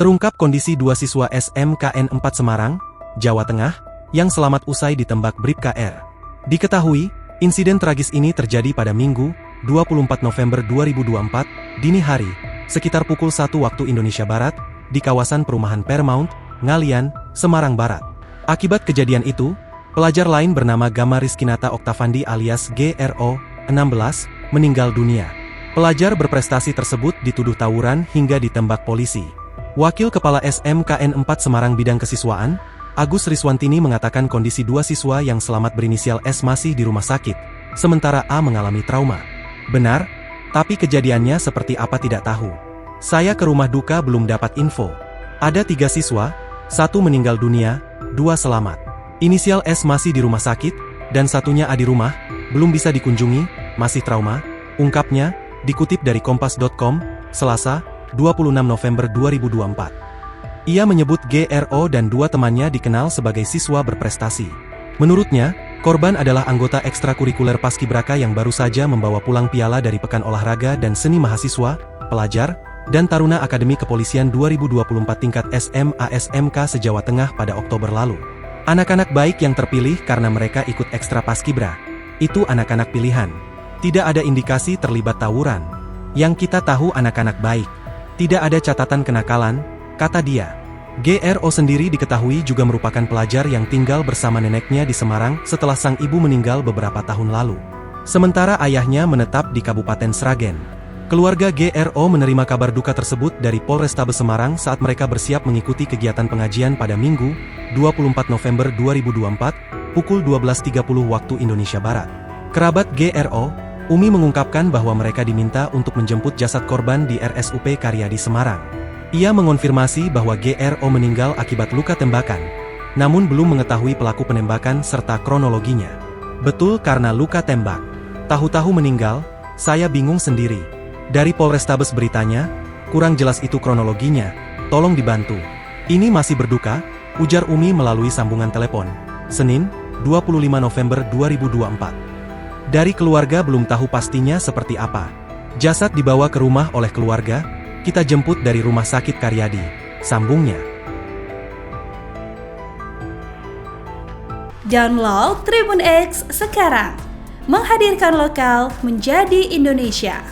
Terungkap kondisi dua siswa SMKN 4 Semarang, Jawa Tengah, yang selamat usai ditembak Bribka R. Diketahui, insiden tragis ini terjadi pada Minggu, 24 November 2024, dini hari, sekitar pukul 1 waktu Indonesia Barat, di kawasan perumahan Paramount, Ngalian, Semarang Barat. Akibat kejadian itu, pelajar lain bernama Gama Rizkinata Oktavandi alias GRO, 16, meninggal dunia. Pelajar berprestasi tersebut dituduh tawuran hingga ditembak polisi. Wakil Kepala SMKN 4 Semarang Bidang Kesiswaan, Agus Riswantini mengatakan kondisi dua siswa yang selamat berinisial S masih di rumah sakit, sementara A mengalami trauma. Benar, tapi kejadiannya seperti apa tidak tahu. Saya ke rumah duka belum dapat info. Ada 3 siswa, 1 meninggal dunia, 2 selamat. Inisial S masih di rumah sakit, dan satunya A di rumah, belum bisa dikunjungi, masih trauma, ungkapnya, dikutip dari Kompas.com, Selasa, 26 November 2024. Ia menyebut GRO dan 2 temannya dikenal sebagai siswa berprestasi. Menurutnya, korban adalah anggota ekstrakurikuler Paskibraka yang baru saja membawa pulang piala dari Pekan Olahraga dan Seni Mahasiswa, Pelajar, dan Taruna Akademi Kepolisian 2024 tingkat SMA-SMK se-Jawa Tengah pada Oktober lalu. Anak-anak baik yang terpilih karena mereka ikut ekstra Paskibra. Itu anak-anak pilihan. Tidak ada indikasi terlibat tawuran. Yang kita tahu anak-anak baik. Tidak ada catatan kenakalan, kata dia. GRO sendiri diketahui juga merupakan pelajar yang tinggal bersama neneknya di Semarang setelah sang ibu meninggal beberapa tahun lalu. Sementara ayahnya menetap di Kabupaten Sragen. Keluarga GRO menerima kabar duka tersebut dari Polrestabes Semarang saat mereka bersiap mengikuti kegiatan pengajian pada Minggu, 24 November 2024, pukul 12.30 waktu Indonesia Barat. Kerabat GRO, Umi mengungkapkan bahwa mereka diminta untuk menjemput jasad korban di RSUP Karyadi Semarang. Ia mengonfirmasi bahwa GRO meninggal akibat luka tembakan, namun belum mengetahui pelaku penembakan serta kronologinya. Betul karena luka tembak. Tahu-tahu meninggal, saya bingung sendiri. Dari Polrestabes beritanya, kurang jelas itu kronologinya, tolong dibantu. Ini masih berduka, ujar Umi melalui sambungan telepon, Senin, 25 November 2024. Dari keluarga belum tahu pastinya seperti apa. Jasad dibawa ke rumah oleh keluarga, kita jemput dari Rumah Sakit Karyadi, sambungnya. Download Tribun X sekarang, menghadirkan lokal menjadi Indonesia.